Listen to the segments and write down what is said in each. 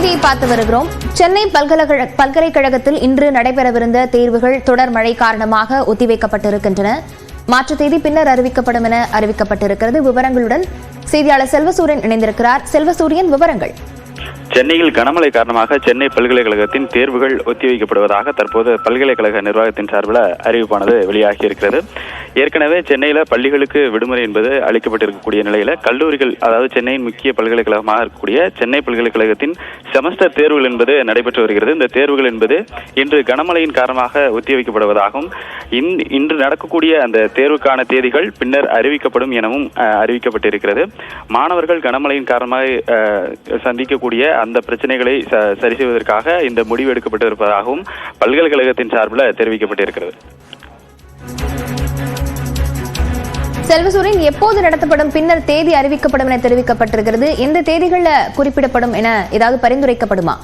செய்தியை பார்த்து வருகிறோம். சென்னை பல்கலைக்கழகத்தில் இன்று நடைபெறவிருந்த தேர்வுகள் தொடர் மழை காரணமாக ஒத்திவைக்கப்பட்டிருக்கின்றன. மாற்றுத் தேதி பின்னர் அறிவிக்கப்படும் என அறிவிக்கப்பட்டிருக்கிறது. விவரங்களுடன் செய்தியாளர் செல்வசூரியன் இணைந்திருக்கிறார். செல்வசூரியன், விவரங்கள். சென்னையில் கனமழை காரணமாக சென்னை பல்கலைக்கழகத்தின் தேர்வுகள் ஒத்திவைக்கப்படுவதாக தற்போது பல்கலைக்கழக நிர்வாகத்தின் சார்பில் அறிவிப்பானது வெளியாகி இருக்கிறது. ஏற்கனவே சென்னையில பள்ளிகளுக்கு விடுமுறை என்பது அளிக்கப்பட்டிருக்கக்கூடிய நிலையில கல்லூரிகள், அதாவது சென்னையின் முக்கிய பல்கலைக்கழகமாக இருக்கக்கூடிய சென்னை பல்கலைக்கழகத்தின் செமஸ்டர் தேர்வுகள் என்பது நடைபெற்று வருகிறது. இந்த தேர்வுகள் என்பது இன்று கனமழையின் காரணமாக ஒத்திவைக்கப்படுவதாகவும் இன்று நடக்கக்கூடிய அந்த தேர்வுக்கான தேதிகள் பின்னர் அறிவிக்கப்படும் எனவும் அறிவிக்கப்பட்டிருக்கிறது. மாணவர்கள் கனமழையின் காரணமாக சந்திக்கக்கூடிய அந்த பிரச்சனைகளை சரி செய்வதற்காக இந்த முடிவு எடுக்கப்பட்டிருப்பதாகவும் பல்கலைக்கழகத்தின் சார்பில் தெரிவிக்கப்பட்டிருக்கிறது. செல்வசூரியன், எப்போது நடத்தப்படும், பின்னர் தேதி அறிவிக்கப்படும் என தெரிவிக்கப்பட்டிருக்கிறது. எந்த தேதிகள்ல குறிப்பிடப்படும் என ஏதாவது பரிந்துரைக்கப்படுமா?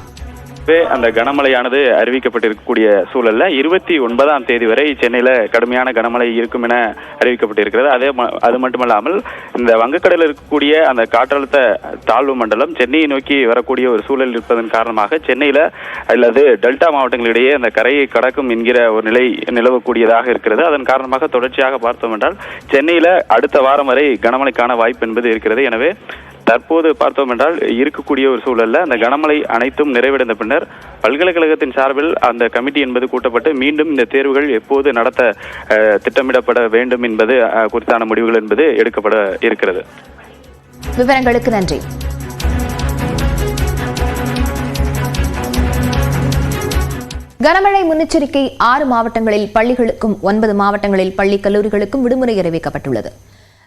அந்த கனமழையானது அறிவிக்கப்பட்டிருக்கக்கூடிய சூழல்ல 29ஆம் தேதி வரை சென்னையில கடுமையான கனமழை இருக்கும் என அறிவிக்கப்பட்டிருக்கிறது. அது மட்டுமல்லாமல் இந்த வங்கக்கடலில் இருக்கக்கூடிய அந்த காற்றழுத்த தாழ்வு மண்டலம் சென்னையை நோக்கி வரக்கூடிய ஒரு சூழல் இருப்பதன் காரணமாக சென்னையில அல்லது டெல்டா மாவட்டங்களிடையே அந்த கரையை கடக்கும் என்கிற ஒரு நிலை நிலவக்கூடியதாக இருக்கிறது. அதன் காரணமாக தொடர்ச்சியாக பார்த்தோம் என்றால் சென்னையில அடுத்த வாரம் வரை கனமழைக்கான வாய்ப்பு என்பது இருக்கிறது. எனவே தற்போது பார்த்தோம் என்றால் இருக்கக்கூடிய ஒரு சூழல்ல அந்த கனமழை அனைத்தும் நிறைவடைந்த பின்னர் பல்கலைக்கழகத்தின் சார்பில் அந்த கமிட்டி என்பது கூட்டப்பட்டு மீண்டும் இந்த தேர்வுகள் எப்போது நடத்த திட்டமிடப்பட வேண்டும் என்பது குறித்தான முடிவுகள் என்பது எடுக்கப்பட இருக்கிறது. விவரங்களுக்கு நன்றி. கனமழை முன்னெச்சரிக்கை 6 மாவட்டங்களில் பள்ளிகளுக்கும் 9 மாவட்டங்களில் பள்ளி கல்லூரிகளுக்கும் விடுமுறை அறிவிக்கப்பட்டுள்ளது.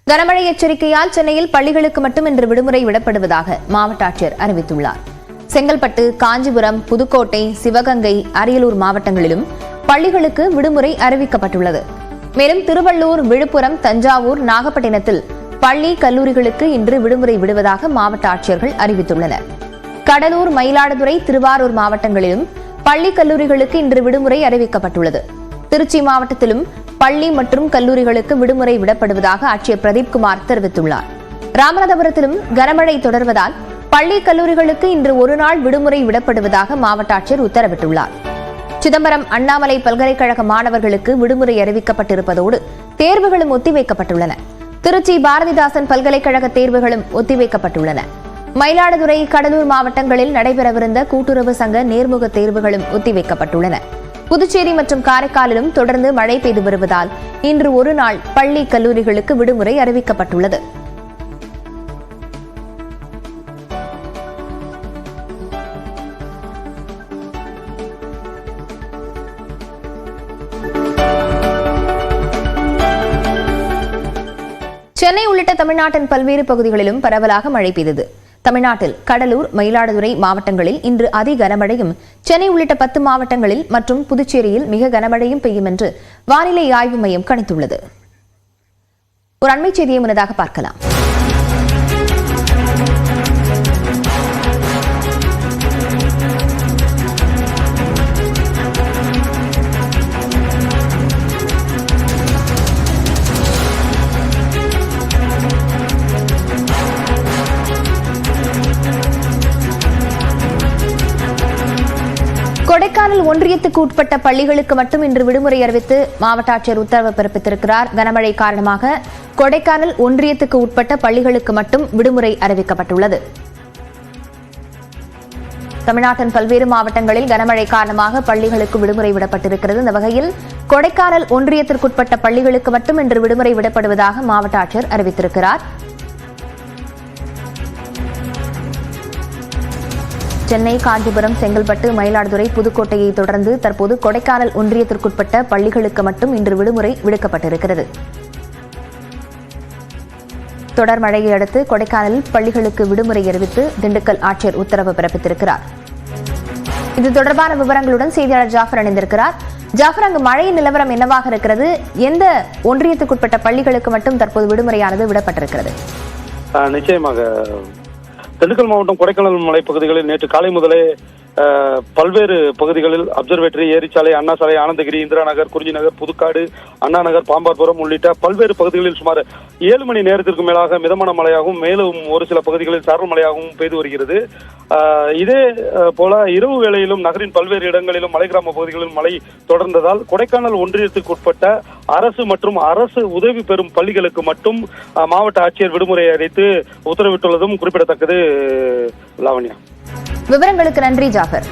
கனமழை எச்சரிக்கையால் சென்னையில் பள்ளிகளுக்கு மட்டும் இன்று விடுமுறை விடப்படுவதாக மாவட்ட ஆட்சியர் அறிவித்துள்ளார். செங்கல்பட்டு, காஞ்சிபுரம், புதுக்கோட்டை, சிவகங்கை, அரியலூர் மாவட்டங்களிலும் பள்ளிகளுக்கு விடுமுறை அறிவிக்கப்பட்டுள்ளது. மேலும் திருவள்ளூர், விழுப்புரம், தஞ்சாவூர், நாகப்பட்டினத்தில் பள்ளி கல்லூரிகளுக்கு இன்று விடுமுறை விடுவதாக மாவட்ட ஆட்சியர்கள் அறிவித்துள்ளனர். கடலூர், மயிலாடுதுறை, திருவாரூர் மாவட்டங்களிலும் பள்ளி கல்லூரிகளுக்கு இன்று விடுமுறை அறிவிக்கப்பட்டுள்ளது. திருச்சி மாவட்டத்திலும் பள்ளி மற்றும் கல்லூரிகளுக்கு விடுமுறை விடப்படுவதாக ஆட்சியர் பிரதீப்குமார் தெரிவித்துள்ளார். ராமநாதபுரத்திலும் கனமழை தொடர்வதால் பள்ளி கல்லூரிகளுக்கு இன்று ஒரு நாள் விடுமுறை விடப்படுவதாக மாவட்ட ஆட்சியர் உத்தரவிட்டுள்ளார். சிதம்பரம் அண்ணாமலை பல்கலைக்கழக மாணவர்களுக்கு விடுமுறை அறிவிக்கப்பட்டிருப்பதோடு தேர்வுகளும் ஒத்திவைக்கப்பட்டுள்ளன. திருச்சி பாரதிதாசன் பல்கலைக்கழக தேர்வுகளும் ஒத்திவைக்கப்பட்டுள்ளன. மயிலாடுதுறை, கடலூர் மாவட்டங்களில் நடைபெறவிருந்த கூட்டுறவு சங்க நேர்முக தேர்வுகளும் ஒத்திவைக்கப்பட்டுள்ளன. புதுச்சேரி மற்றும் காரைக்காலிலும் தொடர்ந்து மழை பெய்து வருவதால் இன்று ஒரு நாள் பள்ளி கல்லூரிகளுக்கு விடுமுறை அறிவிக்கப்பட்டுள்ளது. சென்னை உள்ளிட்ட தமிழ்நாட்டின் பல்வேறு பகுதிகளிலும் பரவலாக மழை பெய்தது. தமிழ்நாட்டில் கடலூர், மயிலாடுதுறை மாவட்டங்களில் இன்று அதி கனமழையும், சென்னை உள்ளிட்ட 10 மாவட்டங்களில் மற்றும் புதுச்சேரியில் மிக கனமழையும் பெய்யும் என்று வானிலை ஆய்வு மையம் கணித்துள்ளது. ஒரு அண்மை செய்தியை முன்னதாக பார்க்கலாம். கொடைக்கானல் ஒன்றியத்துக்கு உட்பட்ட பள்ளிகளுக்கு மட்டும் இன்று விடுமுறை அறிவித்து மாவட்ட ஆட்சியர் உத்தரவு பிறப்பித்திருக்கிறார். கனமழை காரணமாக கொடைக்கானல் ஒன்றியத்துக்கு உட்பட்ட பள்ளிகளுக்கு மட்டும் விடுமுறை அறிவிக்கப்பட்டுள்ளது. தமிழ்நாட்டின் பல்வேறு மாவட்டங்களில் கனமழை காரணமாக பள்ளிகளுக்கு விடுமுறை விடப்பட்டிருக்கிறது. இந்த வகையில் கொடைக்கானல் ஒன்றியத்திற்குட்பட்ட பள்ளிகளுக்கு மட்டும் இன்று விடுமுறை விடப்படுவதாக மாவட்ட ஆட்சியர் அறிவித்திருக்கிறார். சென்னை, காஞ்சிபுரம், செங்கல்பட்டு, மயிலாடுதுறை, புதுக்கோட்டையை தொடர்ந்து தற்போது கொடைக்கானல் ஒன்றியத்திற்குட்பட்ட பள்ளிகளுக்கு மட்டும் இன்று விடுமுறை விடுக்கப்பட்டிருக்கிறது. தொடர் மழையை அடுத்து கொடைக்கானலில் பள்ளிகளுக்கு விடுமுறை அறிவித்து திண்டுக்கல் ஆட்சியர் உத்தரவு பிறப்பித்திருக்கிறார். இது தொடர்பான விவரங்களுடன் செய்தியாளர் ஜாஃபர் இணைந்திருக்கிறார். ஜாஃபர், அங்கு மழை நிலவரம் என்னவாக இருக்கிறது? எந்த ஒன்றியத்துக்குட்பட்ட பள்ளிகளுக்கு மட்டும் தற்போது விடுமுறையானது விடப்பட்டிருக்கிறது? நிச்சயமாக திண்டுக்கல் மாவட்டம் கொடைக்கானல் மலைப்பகுதிகளில் நேற்று காலை முதலே பல்வேறு பகுதிகளில் அப்சர்வேட்டரி, ஏரிச்சாலை, அண்ணா சாலை, ஆனந்தகிரி, இந்திரா நகர், குறிஞ்சி நகர், புதுக்காடு, அண்ணா நகர், பாம்பார்புரம் உள்ளிட்ட பல்வேறு பகுதிகளில் சுமார் 7 மணி நேரத்திற்கு மேலாக மிதமான மழையாகவும் மேலும் ஒரு சில பகுதிகளில் சாரல் மழையாகவும் பெய்து வருகிறது. இதே போல இரவு வேளையிலும் நகரின் பல்வேறு இடங்களிலும் மலை கிராம பகுதிகளிலும் மழை தொடர்ந்ததால் கொடைக்கானல் ஒன்றியத்துக்கு உட்பட்ட அரசு மற்றும் அரசு உதவி பெறும் பள்ளிகளுக்கு மட்டும் மாவட்ட ஆட்சியர் விடுமுறை அறிவித்து உத்தரவிட்டுள்ளதும் குறிப்பிடத்தக்கது. லாவண்யா, விவரங்களுக்கு நன்றி ஜாஃபர்.